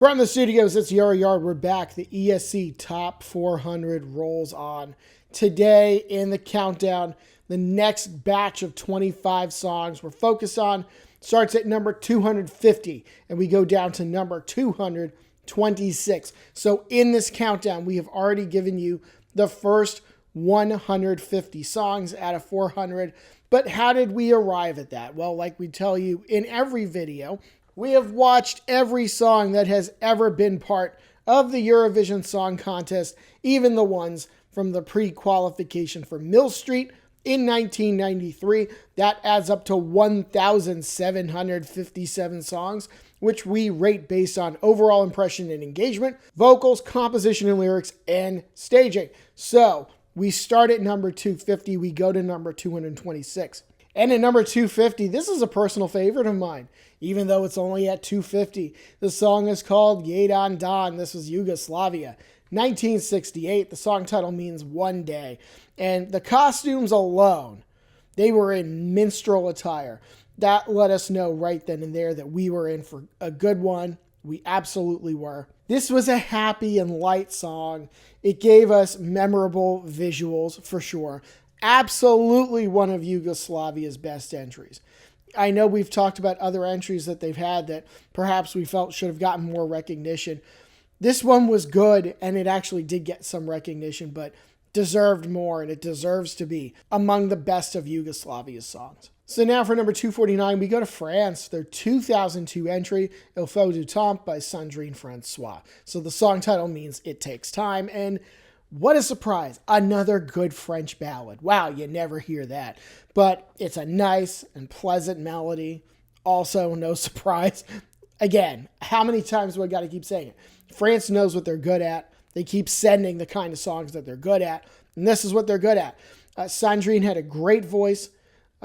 From the studios, it's Yard. We're back. The ESC Top 400 rolls on. Today in the countdown, the next batch of 25 songs we're focused on starts at number 250, and we go down to number 226. So in this countdown, we have already given you the first 150 songs out of 400. But how did we arrive at that? Well, like we tell you in every video, we have watched every song that has ever been part of the Eurovision Song Contest, even the ones from the pre-qualification for Mill Street in 1993. That adds up to 1,757 songs, which we rate based on overall impression and engagement, vocals, composition and lyrics, and staging. So we start at number 250, we go to number 226. And at number 250, this is a personal favorite of mine, even though it's only at 250. The song is called Jedan Dan. This was Yugoslavia, 1968. The song title means one day. And the costumes alone, they were in minstrel attire. That let us know right then and there that we were in for a good one. We absolutely were. This was a happy and light song. It gave us memorable visuals for sure. Absolutely one of Yugoslavia's best entries. I know we've talked about other entries that they've had that perhaps we felt should have gotten more recognition. This one was good, and it actually did get some recognition, but deserved more, and it deserves to be among the best of Yugoslavia's songs. So now for number 249, we go to France. Their 2002 entry, Il faut du temps by Sandrine Francois. So the song title means It Takes Time, and what a surprise. Another good French ballad. Wow, you never hear that. But it's a nice and pleasant melody. Also, no surprise. Again, how many times do I got to keep saying it? France knows what they're good at. They keep sending the kind of songs that they're good at. And this is what they're good at. Sandrine had a great voice.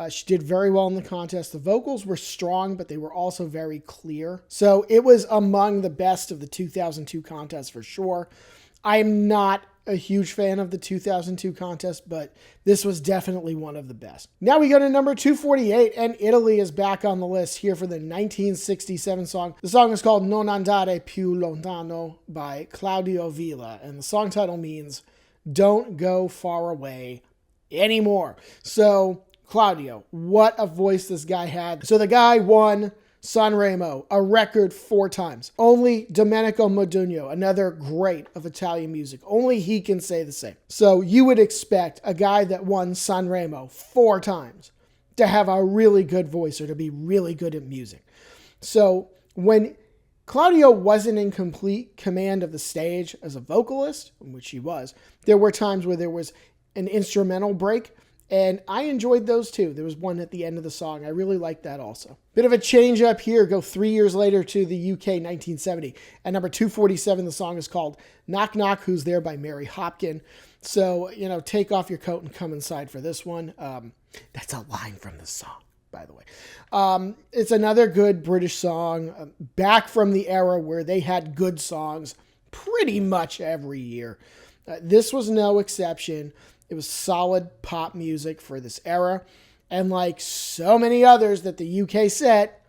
She did very well in the contest. The vocals were strong, but they were also very clear. So it was among the best of the 2002 contest for sure. I am not a huge fan of the 2002 contest, but this was definitely one of the best. Now we go to number 248, and Italy is back on the list here for the 1967 song. The song is called Non andare più lontano by Claudio Villa, and the song title means Don't Go Far Away Anymore. So Claudio, what a voice this guy had. So the guy won Sanremo, a record 4 times. Only Domenico Modugno, another great of Italian music. Only he can say the same. So you would expect a guy that won Sanremo 4 times to have a really good voice or to be really good at music. So when Claudio wasn't in complete command of the stage as a vocalist, which he was, there were times where there was an instrumental break, and I enjoyed those too. There was one at the end of the song. I really liked that also. Bit of a change up here. Go 3 years later to the UK, 1970. At number 247, the song is called Knock Knock, Who's There by Mary Hopkin. So, take off your coat and come inside for this one. That's a line from the song, by the way. It's another good British song, back from the era where they had good songs pretty much every year. This was no exception. It was solid pop music for this era. And like so many others that the UK set,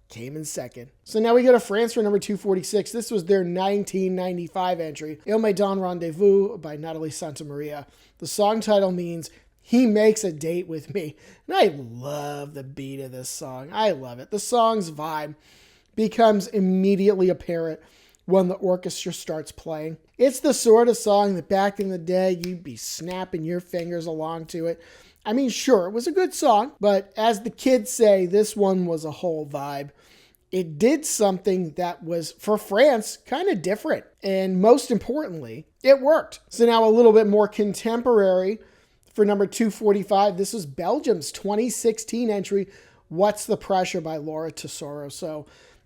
came in second. So now we go to France for number 246. This was their 1995 entry, Il Me Donne Rendezvous by Natalie Santamaria. The song title means He Makes a Date with Me. And I love the beat of this song. I love it. The song's vibe becomes immediately apparent when the orchestra starts playing. It's the sort of song that back in the day, you'd be snapping your fingers along to it. I mean, sure, it was a good song, but as the kids say, this one was a whole vibe. It did something that was, for France, kind of different. And most importantly, it worked. So now a little bit more contemporary for number 245. This is Belgium's 2016 entry, What's the Pressure by Laura Tesoro. So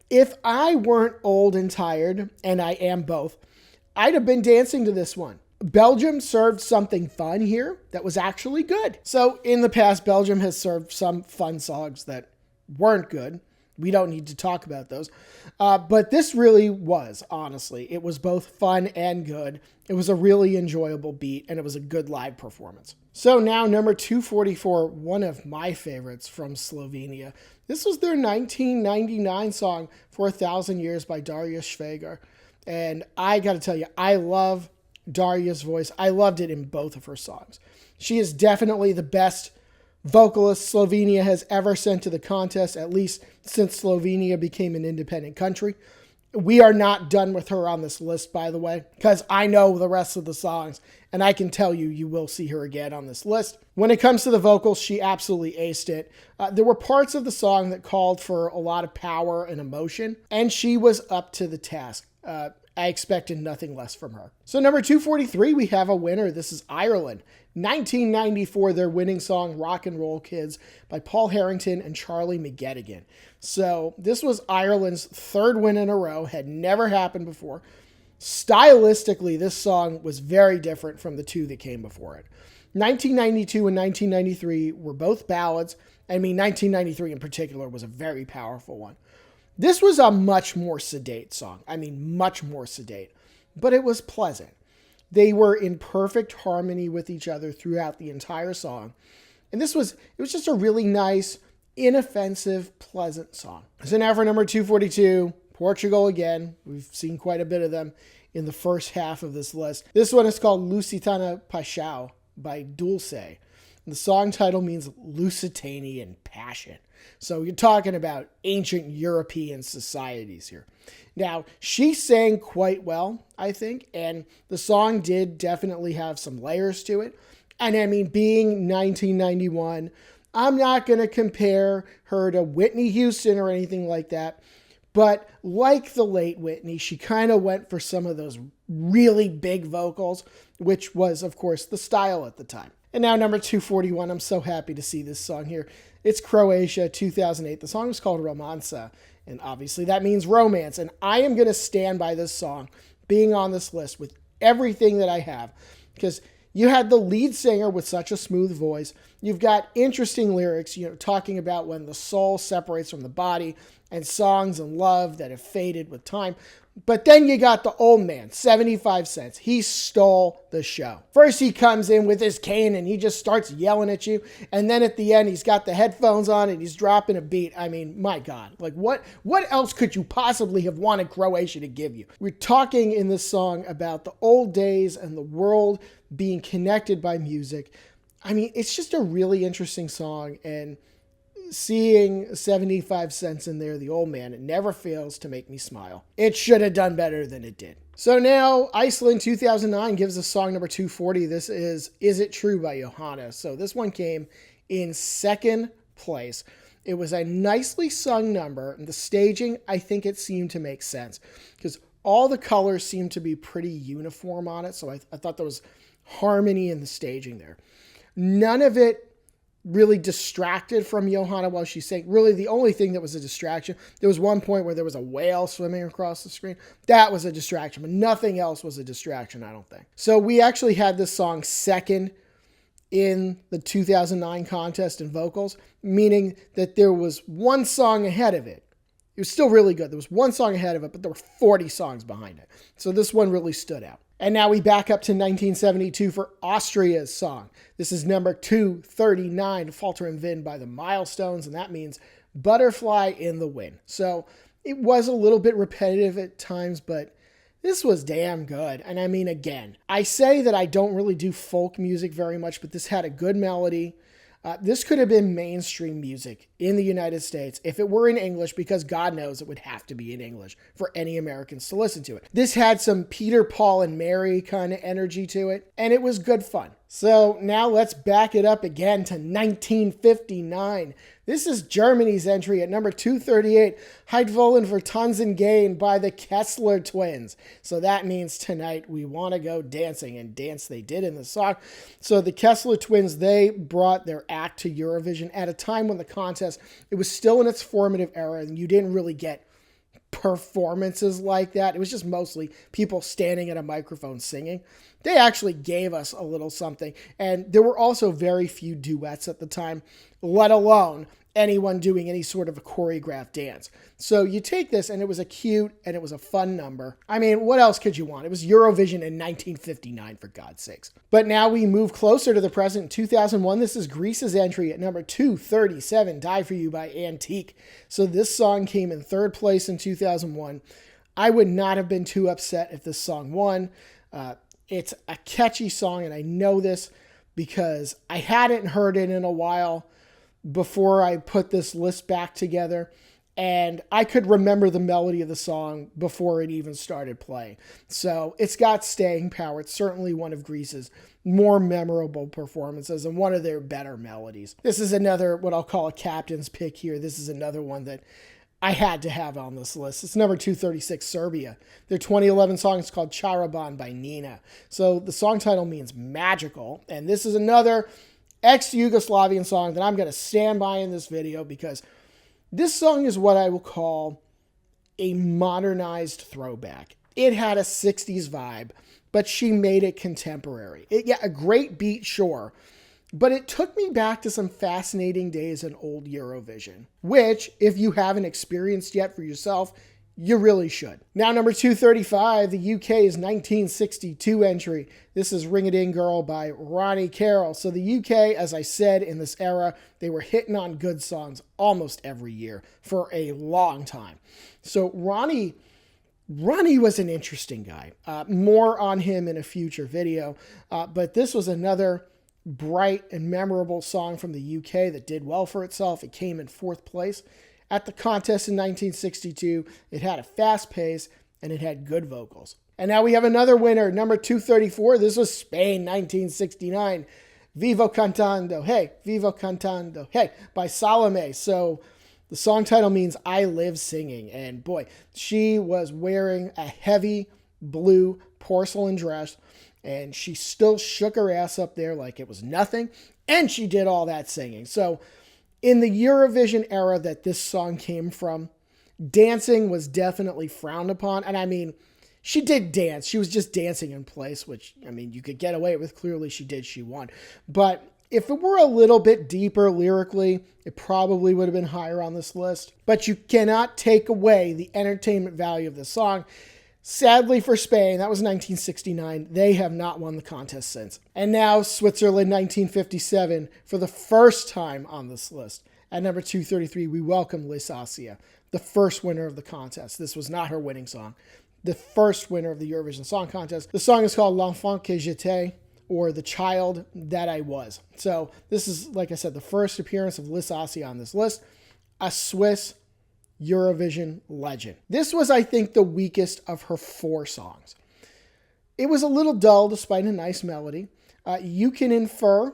if I weren't old and tired, and I am both, I'd have been dancing to this one. Belgium served something fun here that was actually good. So in the past, Belgium has served some fun songs that weren't good. We don't need to talk about those. But this really was, honestly. It was both fun and good. It was a really enjoyable beat, and it was a good live performance. So now number 244, one of my favorites from Slovenia. This was their 1999 song, For a Thousand Years by Daria Schwager. And I got to tell you, I love Daria's voice. I loved it in both of her songs. She is definitely the best vocalist Slovenia has ever sent to the contest, at least since Slovenia became an independent country. We are not done with her on this list, by the way, because I know the rest of the songs, and I can tell you will see her again on this list. When it comes to the vocals, she absolutely aced it. There were parts of the song that called for a lot of power and emotion, and she was up to the task. I expected nothing less from her. So number 243, we have a winner. This is Ireland. 1994, their winning song, Rock and Roll Kids by Paul Harrington and Charlie McGettigan. So this was Ireland's third win in a row, had never happened before. Stylistically, this song was very different from the two that came before it. 1992 and 1993 were both ballads. 1993 in particular was a very powerful one. This was a much more sedate song. Much more sedate. But it was pleasant. They were in perfect harmony with each other throughout the entire song. And it was just a really nice, inoffensive, pleasant song. So now for number 242, Portugal again. We've seen quite a bit of them in the first half of this list. This one is called Lusitana Paixão by Dulce. And the song title means Lusitanian passion. So you're talking about ancient European societies here. Now, she sang quite well, I think, and the song did definitely have some layers to it. And being 1991, I'm not going to compare her to Whitney Houston or anything like that. But like the late Whitney, she kind of went for some of those really big vocals, which was, of course, the style at the time. And now number 241, I'm so happy to see this song here. It's Croatia, 2008. The song is called Romansa, and obviously that means romance. And I am going to stand by this song being on this list with everything that I have, because you had the lead singer with such a smooth voice. You've got interesting lyrics, talking about when the soul separates from the body and songs and love that have faded with time. But then you got the old man, 75 Cents. He stole the show. First, he comes in with his cane and he just starts yelling at you. And then at the end, he's got the headphones on and he's dropping a beat. My God, what else could you possibly have wanted Croatia to give you? We're talking in this song about the old days and the world being connected by music. It's just a really interesting song, and seeing 75 Cents in there, the old man, it never fails to make me smile. It should have done better than it did. So now Iceland 2009 gives us song number 240. This is It True by Johanna. So this one came in second place. It was a nicely sung number, and the staging, I think it seemed to make sense because all the colors seemed to be pretty uniform on it. So I thought there was harmony in the staging there. None of it really distracted from Johanna while she sang. Really, the only thing that was a distraction, there was one point where there was a whale swimming across the screen. That was a distraction, but nothing else was a distraction, I don't think. So we actually had this song second in the 2009 contest in vocals, meaning that there was one song ahead of it. It was still really good. There was one song ahead of it, but there were 40 songs behind it. So this one really stood out. And now we back up to 1972 for Austria's song. This is number 239, Falter and Wind by the Milestones, and that means Butterfly in the Wind. So it was a little bit repetitive at times, but this was damn good. And again, I say that I don't really do folk music very much, but this had a good melody. This could have been mainstream music in the United States if it were in English, because God knows it would have to be in English for any Americans to listen to it. This had some Peter, Paul, and Mary kind of energy to it, and it was good fun. So now let's back it up again to 1959. This is Germany's entry at number 238, Heit wollen wir tanzen gehen by the Kessler Twins. So that means tonight we want to go dancing, and dance they did in the song. So the Kessler Twins, they brought their act to Eurovision at a time when the contest, it was still in its formative era, and you didn't really get performances like that. It was just mostly people standing at a microphone singing. They actually gave us a little something, and there were also very few duets at the time. let alone anyone doing any sort of a choreographed dance. So you take this, and it was a cute and it was a fun number. I mean, what else could you want? It was Eurovision in 1959, for God's sakes. But now we move closer to the present. In 2001, this is Greece's entry at number 237, Die For You by Antique. So this song came in third place in 2001. I would not have been too upset if this song won. It's a catchy song, and I know this because I hadn't heard it in a while before I put this list back together, and I could remember the melody of the song before it even started playing. So it's got staying power. It's certainly one of Greece's more memorable performances and one of their better melodies. This is another, what I'll call a captain's pick here. This is another one that I had to have on this list. It's number 236, Serbia. Their 2011 song is called Charaban by Nina. So the song title means magical, and this is another ex-Yugoslavian song that I'm going to stand by in this video because this song is what I will call a modernized throwback. It had a 60s vibe, but she made it contemporary. A great beat, sure, but it took me back to some fascinating days in old Eurovision, which, if you haven't experienced yet for yourself, you really should. Now, number 235, the UK's 1962 entry. This is Ring It In Girl by Ronnie Carroll. So the UK, as I said, in this era, they were hitting on good songs almost every year for a long time. So Ronnie was an interesting guy. More on him in a future video. But this was another bright and memorable song from the UK that did well for itself. It came in fourth place at the contest in 1962. It had a fast pace, and it had good vocals. And now we have another winner, number 234. This was Spain, 1969. Vivo Cantando, hey, Vivo Cantando, hey, by Salome. So the song title means I Live Singing. And boy, she was wearing a heavy blue porcelain dress, and she still shook her ass up there like it was nothing. And she did all that singing. So in the Eurovision era that this song came from, dancing was definitely frowned upon. And I mean, she did dance. She was just dancing in place, which, I mean, you could get away with. Clearly she did. She won. But if it were a little bit deeper lyrically, it probably would have been higher on this list. But you cannot take away the entertainment value of this song. Sadly for Spain, that was 1969. They have not won the contest since. And now Switzerland, 1957, for the first time on this list. At number 233, we welcome Lisasia, the first winner of the contest. This was not her winning song. The first winner of the Eurovision Song Contest. The song is called L'Enfant que j'étais, or The Child That I Was. So this is, like I said, the first appearance of Lisasia on this list. A Swiss Eurovision legend. This was, I think, the weakest of her four songs. It was a little dull despite a nice melody. You can infer,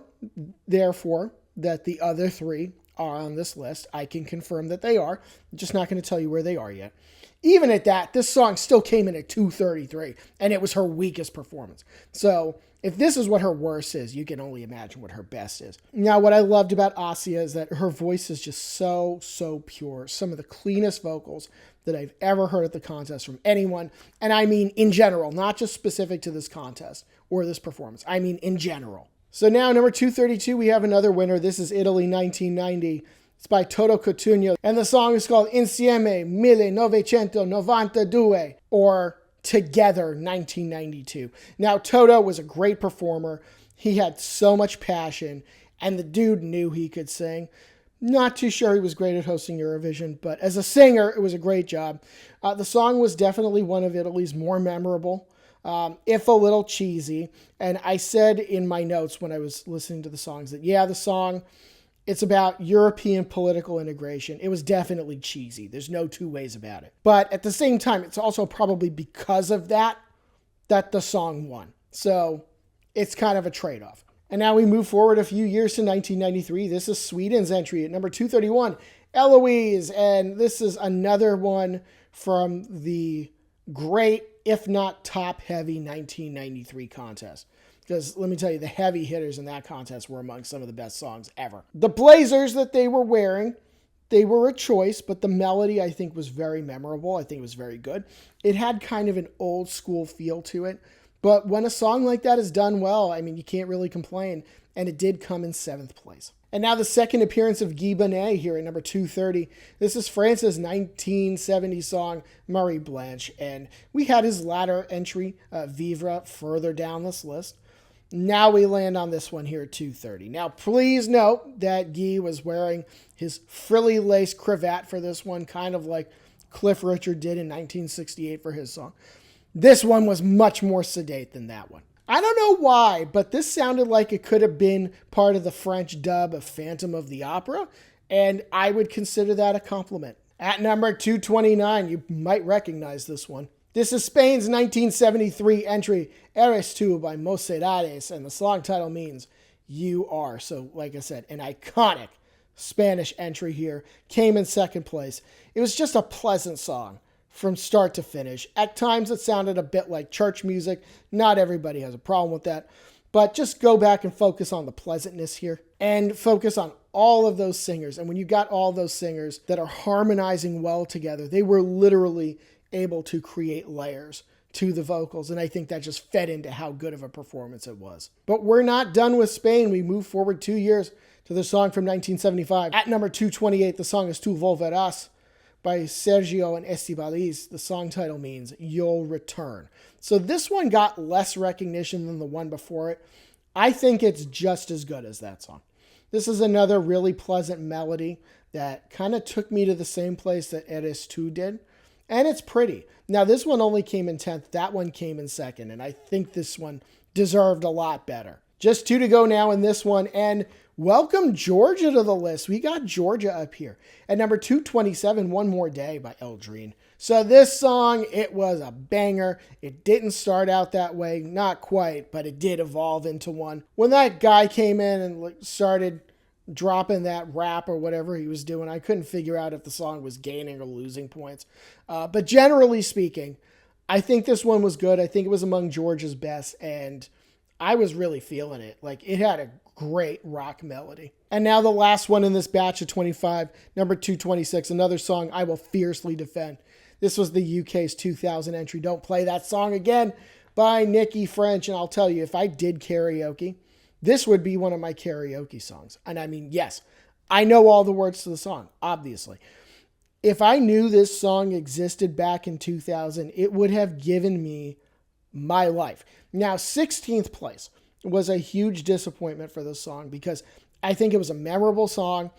therefore, that the other three are on this list. I can confirm that they are. I'm just not going to tell you where they are yet. Even at that, this song still came in at 233, and it was her weakest performance. So if this is what her worst is, you can only imagine what her best is. Now, what I loved about Asia is that her voice is just so pure. Some of the cleanest vocals that I've ever heard at the contest from anyone. And I mean in general, not just specific to this contest or this performance. I mean in general. So now, number 232, we have another winner. This is Italy, 1990. It's by Toto Cutugno, and the song is called Insieme 1992, or Together 1992. Now, Toto was a great performer. He had so much passion, and the dude knew he could sing. Not too sure he was great at hosting Eurovision, but as a singer, it was a great job. The song was definitely one of Italy's more memorable, if a little cheesy. And I said in my notes when I was listening to the songs that, yeah, the song, it's about European political integration. It was definitely cheesy. There's no two ways about it. But at the same time, it's also probably because of that the song won. So it's kind of a trade-off. And now we move forward a few years to 1993. This is Sweden's entry at number 231, Eloise. And this is another one from the great, if not top-heavy 1993 contest. Because let me tell you, the heavy hitters in that contest were among some of the best songs ever. The blazers that they were wearing, they were a choice, but the melody, I think, was very memorable. I think it was very good. It had kind of an old school feel to it. But when a song like that is done well, I mean, you can't really complain. And it did come in 7th place. And now the second appearance of Guy Bonnet here at number 230. This is France's 1970 song, Marie Blanche. And we had his latter entry, Vivre, further down this list. Now we land on this one here at 230. Now, please note that Guy was wearing his frilly lace cravat for this one, kind of like Cliff Richard did in 1968 for his song. This one was much more sedate than that one. I don't know why, but this sounded like it could have been part of the French dub of Phantom of the Opera, and I would consider that a compliment. At number 229, you might recognize this one. This is Spain's 1973 entry, Eres Tu by Mocedades, and the song title means You Are. So, like I said, an iconic Spanish entry here, came in second place. It was just a pleasant song from start to finish. At times it sounded a bit like church music. Not everybody has a problem with that, but just go back and focus on the pleasantness here and focus on all of those singers. And when you got all those singers that are harmonizing well together, they were literally able to create layers to the vocals. And I think that just fed into how good of a performance it was. But we're not done with Spain. We move forward 2 years to the song from 1975. At number 228, the song is Tu Volverás by Sergio and Estibaliz. The song title means You'll Return. So this one got less recognition than the one before it. I think it's just as good as that song. This is another really pleasant melody that kind of took me to the same place that Eres Tu did. And it's pretty. Now, this one only came in 10th. That one came in second. And I think this one deserved a lot better. Just 2 to go now in this one. And welcome Georgia to the list. We got Georgia up here. At number 227, One More Day by Eldrine. So this song, it was a banger. It didn't start out that way. Not quite, but it did evolve into one. When that guy came in and started dropping that rap or whatever he was doing, I couldn't figure out if the song was gaining or losing points. But generally speaking, I think this one was good. I think it was among Georgia's best, and I was really feeling it. Like, it had a great rock melody. And now the last one in this batch of 25, number 226, another song I will fiercely defend. This was the UK's 2000 entry, Don't Play That Song Again by Nikki French. And I'll tell you, if I did karaoke, this would be one of my karaoke songs. And I mean, yes, I know all the words to the song, obviously. If I knew this song existed back in 2000, it would have given me my life. Now, 16th place was a huge disappointment for this song because I think it was a memorable song.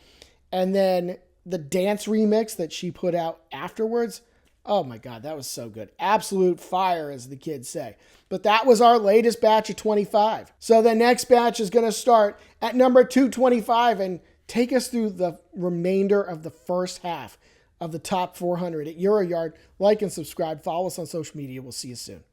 And then the dance remix that she put out afterwards, oh my God, that was so good. Absolute fire, as the kids say. But that was our latest batch of 25. So the next batch is going to start at number 225 and take us through the remainder of the first half of the top 400 at Euroyard. Like and subscribe. Follow us on social media. We'll see you soon.